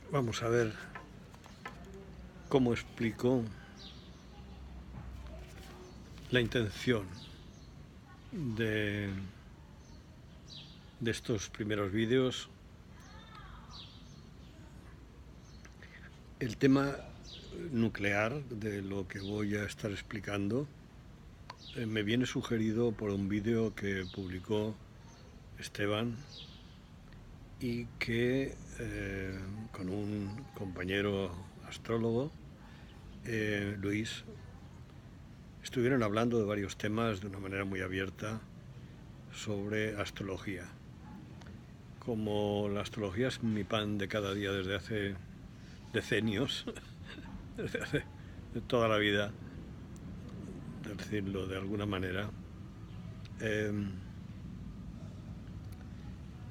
Vamos a ver cómo explico la intención de, de estos primeros vídeos. El tema nuclear de lo que voy a estar explicando me viene sugerido por un vídeo que publicó Esteban y que con un compañero astrólogo, Luis, estuvieron hablando de varios temas de una manera muy abierta sobre astrología. Como la astrología es mi pan de cada día desde hace decenios, desde hace de toda la vida, de decirlo de alguna manera, eh,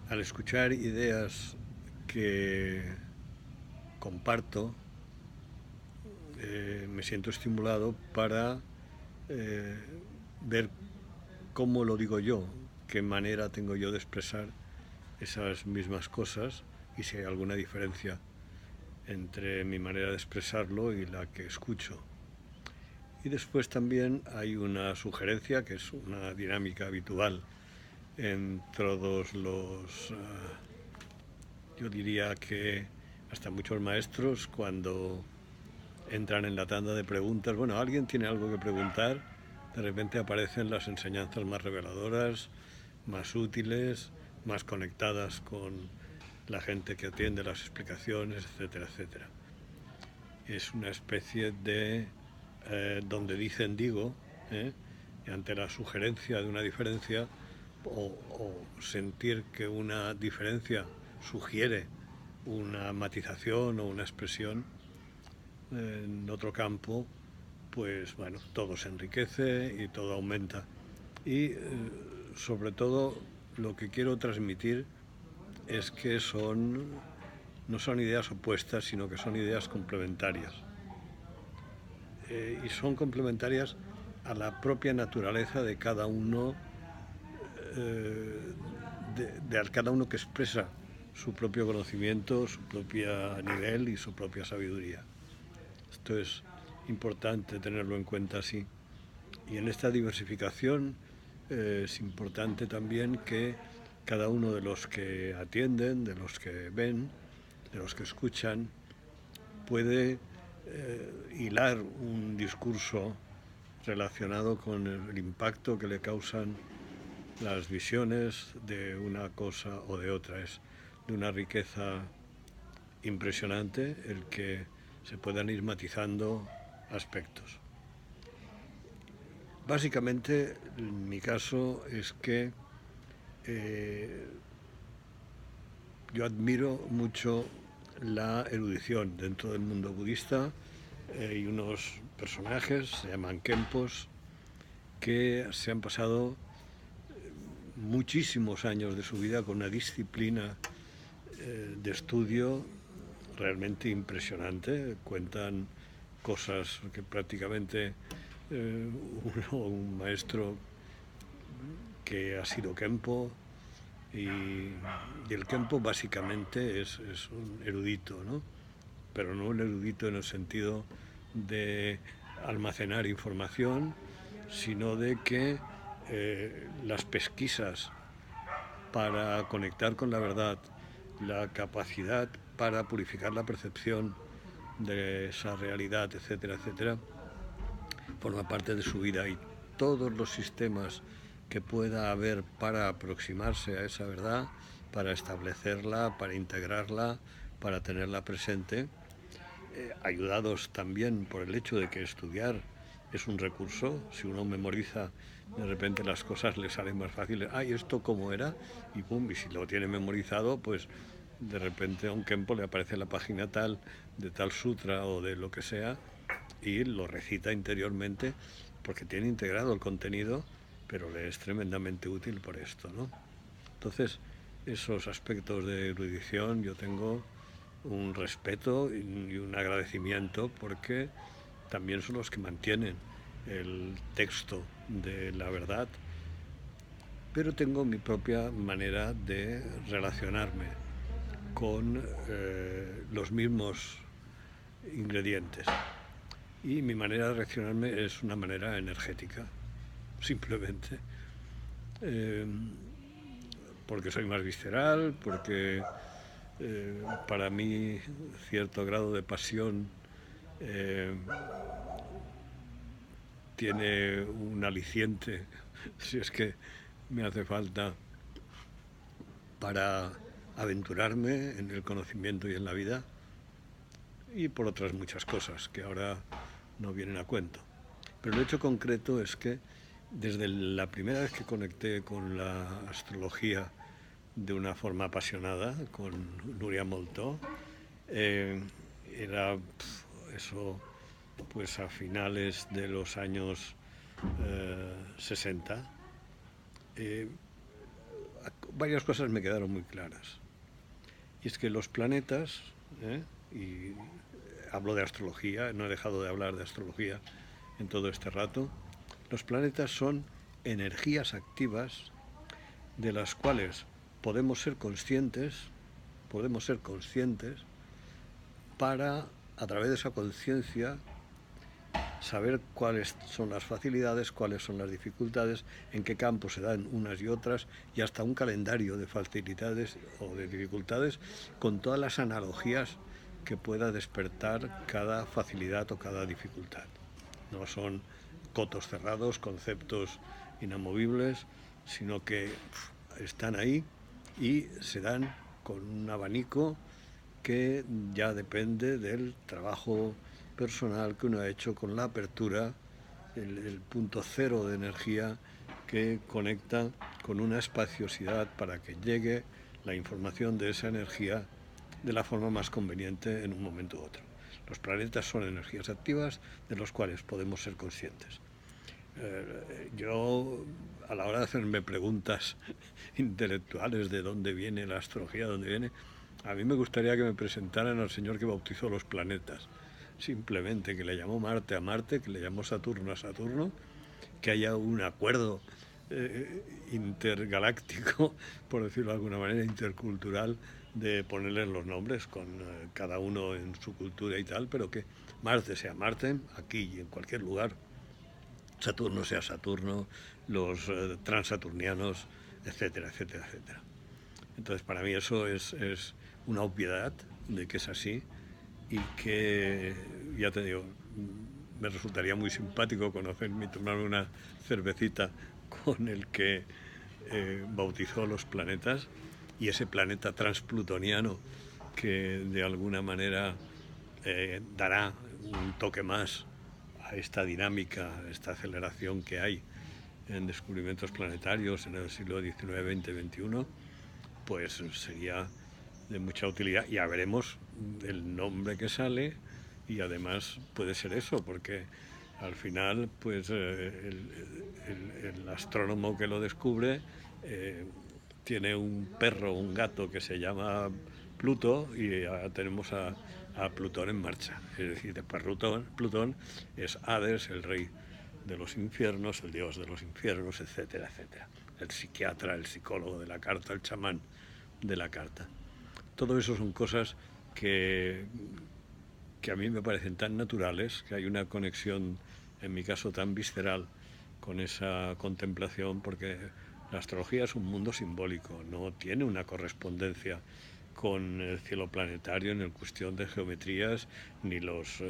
al escuchar ideas que comparto, me siento estimulado para ver cómo lo digo yo, qué manera tengo yo de expresar esas mismas cosas y si hay alguna diferencia entre mi manera de expresarlo y la que escucho. Y después también hay una sugerencia que es una dinámica habitual en todos los, yo diría que hasta muchos maestros cuando entran en la tanda de preguntas, bueno, alguien tiene algo que preguntar, de repente aparecen las enseñanzas más reveladoras, más útiles, más conectadas con la gente que atiende las explicaciones, etcétera, etcétera. Es una especie de donde dicen digo, y ante la sugerencia de una diferencia o sentir que una diferencia sugiere una matización o una expresión en otro campo, pues bueno, todo se enriquece y todo aumenta. Y sobre todo lo que quiero transmitir es que no son ideas opuestas, sino que son ideas complementarias. Y son complementarias a la propia naturaleza de cada uno, de cada uno que expresa su propio conocimiento, su propio nivel y su propia sabiduría. Esto es importante tenerlo en cuenta así. Y en esta diversificación es importante también que cada uno de los que atienden, de los que ven, de los que escuchan, puede hilar un discurso relacionado con el impacto que le causan las visiones de una cosa o de otra. Es de una riqueza impresionante el que se puedan ir matizando aspectos. Básicamente, en mi caso es que yo admiro mucho la erudición dentro del mundo budista. Hay unos personajes, se llaman Khenpos, que se han pasado muchísimos años de su vida con una disciplina de estudio realmente impresionante. Cuentan cosas que prácticamente un maestro que ha sido Khenpo, y el Khenpo básicamente es un erudito, ¿no? Pero no un erudito en el sentido de almacenar información, sino de que las pesquisas para conectar con la verdad, la capacidad para purificar la percepción de esa realidad, etcétera, etcétera, forma parte de su vida, y todos los sistemas que pueda haber para aproximarse a esa verdad, para establecerla, para integrarla, para tenerla presente, ayudados también por el hecho de que estudiar es un recurso. Si uno memoriza, de repente las cosas le salen más fáciles. ¿Y esto cómo era? Y pum, y si lo tiene memorizado, pues de repente a un Khenpo le aparece la página tal, de tal sutra o de lo que sea, y lo recita interiormente porque tiene integrado el contenido, pero le es tremendamente útil por esto, ¿no? Entonces, esos aspectos de erudición yo tengo un respeto y un agradecimiento, porque también son los que mantienen el texto de la verdad, pero tengo mi propia manera de relacionarme con los mismos ingredientes. Y mi manera de reaccionarme es una manera energética, simplemente. Porque soy más visceral, porque para mí cierto grado de pasión tiene un aliciente, si es que me hace falta, para aventurarme en el conocimiento y en la vida, y por otras muchas cosas que ahora no vienen a cuento. Pero el hecho concreto es que desde la primera vez que conecté con la astrología de una forma apasionada, con Nuria Moltó, era eso, pues a finales de los años 60, varias cosas me quedaron muy claras. Y es que los planetas, y hablo de astrología, no he dejado de hablar de astrología en todo este rato, los planetas son energías activas de las cuales podemos ser conscientes para, a través de esa conciencia, saber cuáles son las facilidades, cuáles son las dificultades, en qué campos se dan unas y otras, y hasta un calendario de facilidades o de dificultades con todas las analogías que pueda despertar cada facilidad o cada dificultad. No son cotos cerrados, conceptos inamovibles, sino que están ahí y se dan con un abanico que ya depende del trabajo personal que uno ha hecho con la apertura, el punto cero de energía que conecta con una espaciosidad para que llegue la información de esa energía de la forma más conveniente en un momento u otro. Los planetas son energías activas de los cuales podemos ser conscientes. Yo, a la hora de hacerme preguntas intelectuales de dónde viene la astrología, dónde viene, a mí me gustaría que me presentaran al señor que bautizó los planetas. Simplemente que le llamó Marte a Marte, que le llamó Saturno a Saturno, que haya un acuerdo intergaláctico, por decirlo de alguna manera, intercultural, de ponerles los nombres con cada uno en su cultura y tal, pero que Marte sea Marte, aquí y en cualquier lugar, Saturno sea Saturno, los transaturnianos, etcétera, etcétera, etcétera. Entonces, para mí eso es una obviedad de que es así y que, ya te digo, me resultaría muy simpático conocerme y tomarme una cervecita con el que bautizó los planetas y ese planeta transplutoniano que de alguna manera dará un toque más a esta dinámica, a esta aceleración que hay en descubrimientos planetarios en el siglo XIX, XX, XXI, pues sería de mucha utilidad. Ya veremos el nombre que sale y además puede ser eso, porque al final pues el astrónomo que lo descubre tiene un perro, un gato que se llama Pluto y ya tenemos a Plutón en marcha. Es decir, después Plutón es Hades, el rey de los infiernos, el dios de los infiernos, etcétera, etcétera. El psiquiatra, el psicólogo de la carta, el chamán de la carta. Todo eso son cosas que a mí me parecen tan naturales, que hay una conexión, en mi caso, tan visceral con esa contemplación, porque la astrología es un mundo simbólico, no tiene una correspondencia con el cielo planetario en cuestión de geometrías, ni los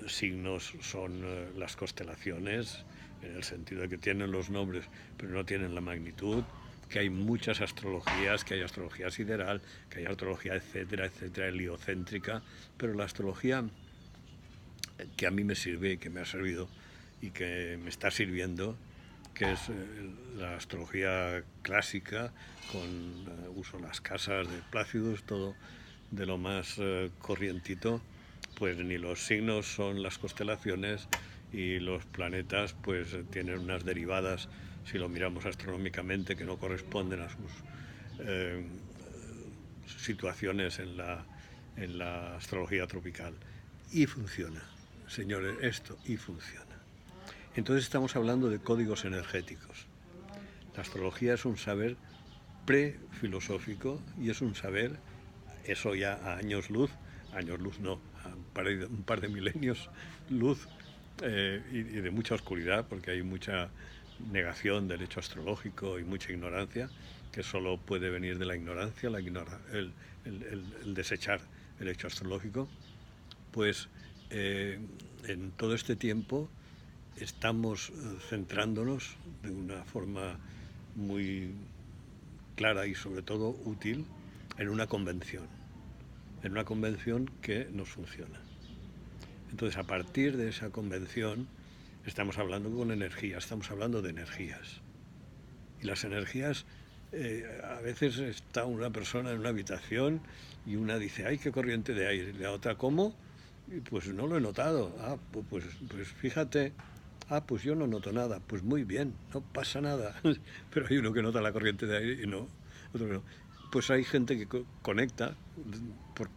signos son las constelaciones, en el sentido de que tienen los nombres, pero no tienen la magnitud, que hay muchas astrologías, que hay astrología sideral, que hay astrología, etcétera, etcétera, heliocéntrica, pero la astrología que a mí me sirve y que me ha servido y que me está sirviendo, que es la astrología clásica, con uso las casas de Plácidus, todo de lo más corrientito, pues ni los signos son las constelaciones y los planetas pues tienen unas derivadas, si lo miramos astronómicamente, que no corresponden a sus situaciones en la astrología tropical. Y funciona, señores, esto y funciona. Entonces estamos hablando de códigos energéticos. La astrología es un saber prefilosófico y es un saber Eso ya a años luz no, a un par de milenios luz, y de mucha oscuridad, porque hay mucha negación del hecho astrológico y mucha ignorancia, que solo puede venir de la ignorancia, el desechar el hecho astrológico. Pues en todo este tiempo estamos centrándonos de una forma muy clara y sobre todo útil en una convención que nos funciona. Entonces, a partir de esa convención estamos hablando con energía, estamos hablando de energías. Y las energías, a veces está una persona en una habitación y una dice, ¡ay, qué corriente de aire! Y la otra, ¿cómo? Y pues no lo he notado. Pues fíjate. Pues yo no noto nada. Pues muy bien, no pasa nada. Pero hay uno que nota la corriente de aire y no, otro no. Pues hay gente que conecta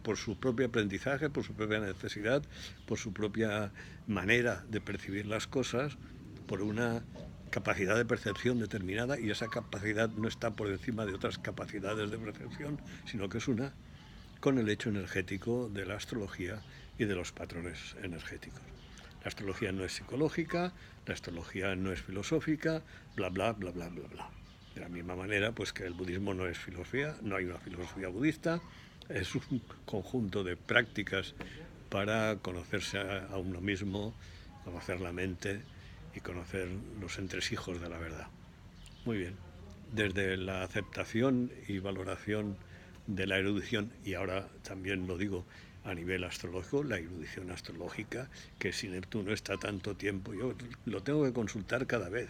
por su propio aprendizaje, por su propia necesidad, por su propia manera de percibir las cosas, por una capacidad de percepción determinada, y esa capacidad no está por encima de otras capacidades de percepción, sino que es una con el hecho energético de la astrología y de los patrones energéticos. La astrología no es psicológica, la astrología no es filosófica, bla, bla, bla, bla, bla, bla. De la misma manera, pues que el budismo no es filosofía, no hay una filosofía budista, es un conjunto de prácticas para conocerse a uno mismo, conocer la mente y conocer los entresijos de la verdad. Muy bien. Desde la aceptación y valoración de la erudición, y ahora también lo digo a nivel astrológico, la erudición astrológica, que si Neptuno está tanto tiempo, yo lo tengo que consultar cada vez.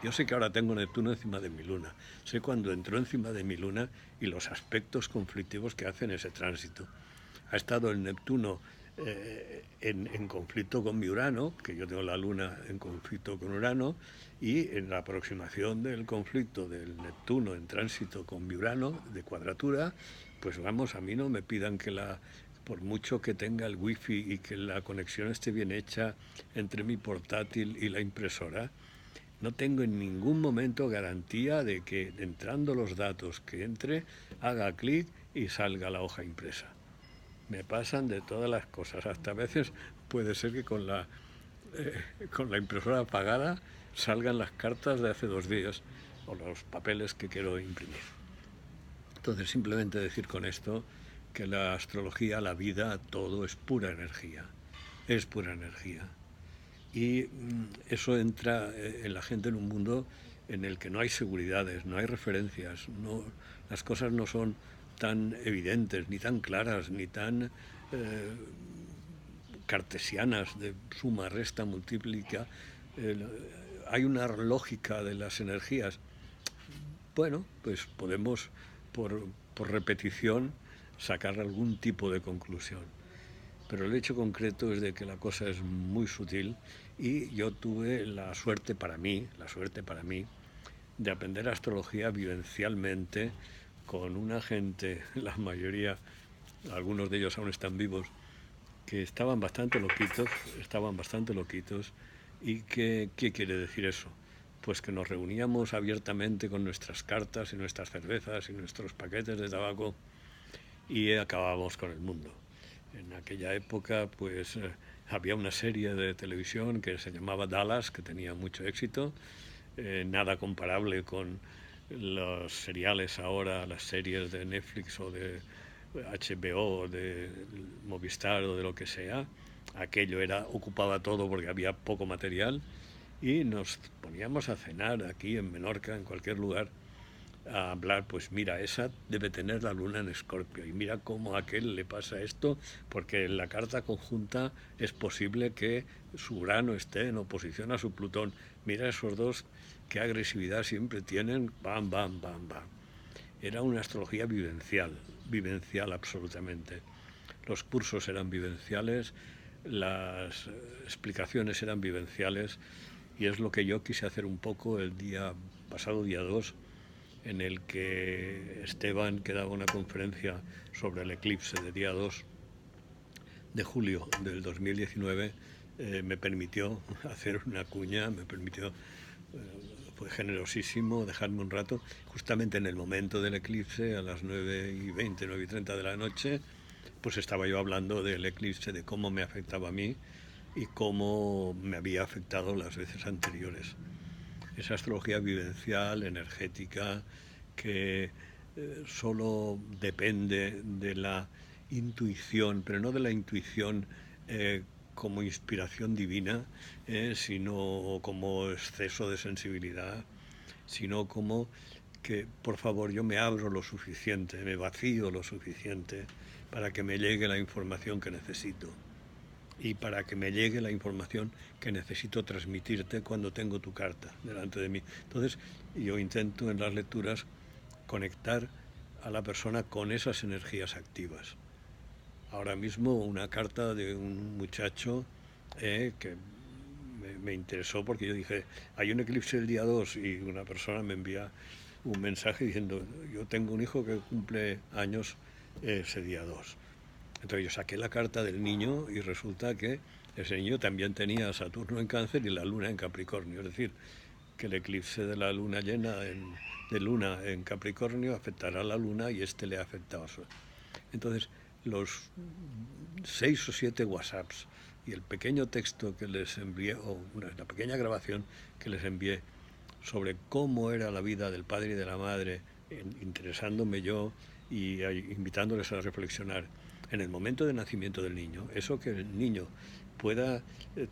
Yo sé que ahora tengo Neptuno encima de mi luna, sé cuándo entró encima de mi luna y los aspectos conflictivos que hacen ese tránsito. Ha estado el Neptuno en conflicto con mi Urano, que yo tengo la luna en conflicto con Urano, y en la aproximación del conflicto del Neptuno en tránsito con mi Urano, de cuadratura, pues vamos, a mí no me pidan que por mucho que tenga el wifi y que la conexión esté bien hecha entre mi portátil y la impresora, no tengo en ningún momento garantía de que entrando los datos que entre, haga clic y salga la hoja impresa. Me pasan de todas las cosas, hasta a veces puede ser que con la impresora apagada salgan las cartas de hace 2 días o los papeles que quiero imprimir. Entonces, simplemente decir con esto que la astrología, la vida, todo es pura energía, es pura energía. Y eso entra en la gente en un mundo en el que no hay seguridades, no hay referencias, las cosas no son tan evidentes, ni tan claras, ni tan cartesianas de suma, resta, multiplica. Hay una lógica de las energías. Bueno, pues podemos por repetición sacar algún tipo de conclusión. Pero el hecho concreto es de que la cosa es muy sutil, y yo tuve la suerte para mí, de aprender astrología vivencialmente con una gente, la mayoría, algunos de ellos aún están vivos, que estaban bastante loquitos. ¿Y qué quiere decir eso? Pues que nos reuníamos abiertamente con nuestras cartas y nuestras cervezas y nuestros paquetes de tabaco y acabábamos con el mundo. En aquella época, pues había una serie de televisión que se llamaba Dallas, que tenía mucho éxito, nada comparable con los seriales ahora, las series de Netflix o de HBO o de Movistar o de lo que sea. Aquello ocupaba todo porque había poco material, y nos poníamos a cenar aquí en Menorca, en cualquier lugar, a hablar, pues mira, esa debe tener la luna en Escorpio, y mira cómo a aquel le pasa esto, porque en la carta conjunta es posible que su Urano esté en oposición a su Plutón. Mira esos dos, qué agresividad siempre tienen, bam, bam, bam, bam. Era una astrología vivencial absolutamente. Los cursos eran vivenciales, las explicaciones eran vivenciales, y es lo que yo quise hacer un poco el pasado día 2, en el que Esteban, que daba una conferencia sobre el eclipse de día 2 de julio del 2019, me permitió hacer una cuña, fue generosísimo dejarme un rato, justamente en el momento del eclipse, a las 9:20, 9:30 de la noche, pues estaba yo hablando del eclipse, de cómo me afectaba a mí y cómo me había afectado las veces anteriores. Esa astrología vivencial, energética, que solo depende de la intuición, pero no de la intuición como inspiración divina, sino como exceso de sensibilidad, sino como que, por favor, yo me abro lo suficiente, me vacío lo suficiente para que me llegue la información que necesito y para que me llegue la información que necesito transmitirte cuando tengo tu carta delante de mí. Entonces, yo intento en las lecturas conectar a la persona con esas energías activas. Ahora mismo una carta de un muchacho que me interesó porque yo dije, hay un eclipse el día 2 y una persona me envía un mensaje diciendo, yo tengo un hijo que cumple años ese día 2. Entonces yo saqué la carta del niño y resulta que ese niño también tenía Saturno en Cáncer y la Luna en Capricornio. Es decir, que el eclipse de la Luna llena de Luna en Capricornio afectará a la Luna y este le ha afectado a su. Entonces, los 6 o 7 WhatsApps y el pequeño texto que les envié, o una pequeña grabación que les envié sobre cómo era la vida del padre y de la madre, interesándome yo y invitándoles a reflexionar en el momento de nacimiento del niño, eso que el niño pueda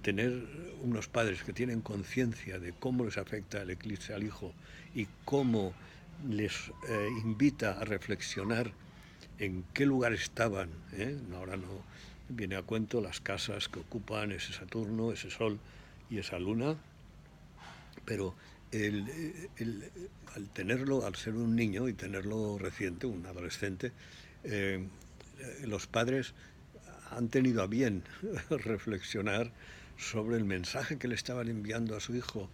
tener unos padres que tienen conciencia de cómo les afecta el eclipse al hijo y cómo les invita a reflexionar en qué lugar estaban, ahora no viene a cuento las casas que ocupan ese Saturno, ese Sol y esa Luna, pero al tenerlo, al ser un niño y tenerlo reciente, un adolescente, los padres han tenido a bien reflexionar sobre el mensaje que le estaban enviando a su hijo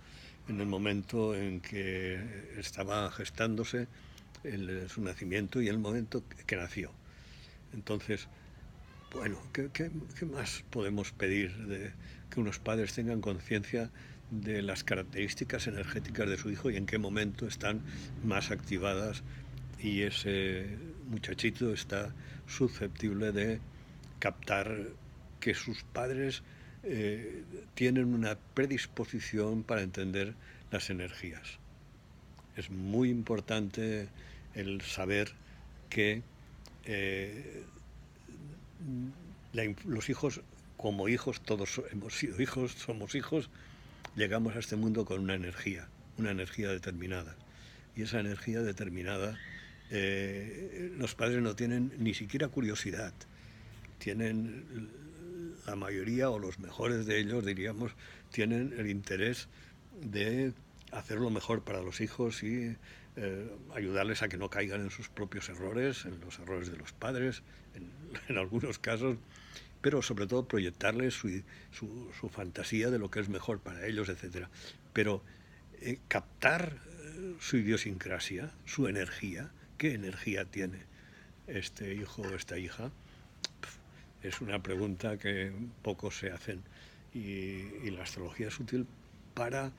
en el momento en que estaba gestándose su nacimiento y el momento que nació. Entonces, bueno, ¿qué más podemos pedir de que unos padres tengan conciencia de las características energéticas de su hijo y en qué momento están más activadas y ese muchachito está susceptible de captar que sus padres tienen una predisposición para entender las energías? Es muy importante el saber que los hijos, como hijos, todos hemos sido hijos, somos hijos, llegamos a este mundo con una energía determinada. Y esa energía determinada, los padres no tienen ni siquiera curiosidad, tienen la mayoría o los mejores de ellos, diríamos, tienen el interés de hacer lo mejor para los hijos y ayudarles a que no caigan en sus propios errores, en los errores de los padres, en algunos casos, pero sobre todo proyectarles su fantasía de lo que es mejor para ellos, etc. Pero captar su idiosincrasia, su energía, qué energía tiene este hijo o esta hija, es una pregunta que pocos se hacen y la astrología es útil para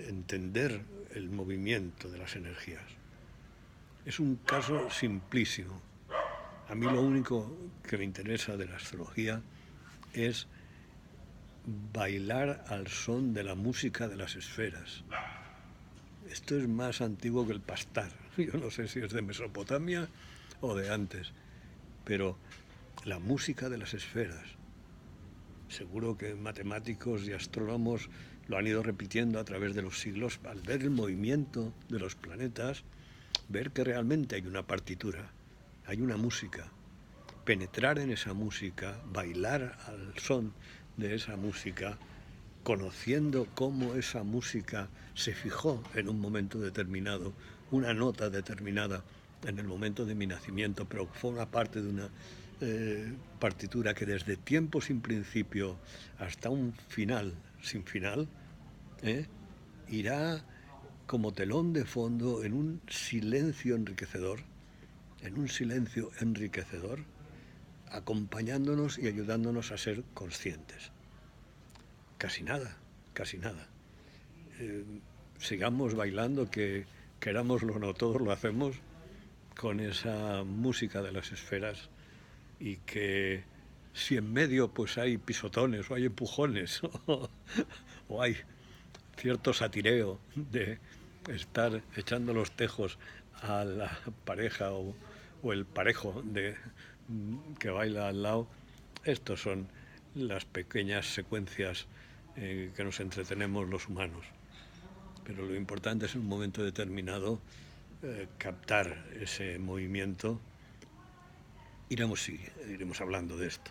entender el movimiento de las energías. Es un caso simplísimo. A mí lo único que me interesa de la astrología es bailar al son de la música de las esferas. Esto es más antiguo que el pastar. Yo no sé si es de Mesopotamia o de antes, pero la música de las esferas. Seguro que matemáticos y astrónomos lo han ido repitiendo a través de los siglos al ver el movimiento de los planetas, ver que realmente hay una partitura, hay una música. Penetrar en esa música, bailar al son de esa música, conociendo cómo esa música se fijó en un momento determinado, una nota determinada en el momento de mi nacimiento, pero forma parte de una partitura que desde tiempo sin principio hasta un final sin final, irá como telón de fondo en un silencio enriquecedor, acompañándonos y ayudándonos a ser conscientes. Casi nada, casi nada. sigamos bailando, que querámoslo o no, todos lo hacemos con esa música de las esferas, y que si en medio pues hay pisotones o hay empujones o hay cierto satireo de estar echando los tejos a la pareja o el parejo que baila al lado, estos son las pequeñas secuencias que nos entretenemos los humanos. Pero lo importante es en un momento determinado captar ese movimiento. Iremos hablando de esto.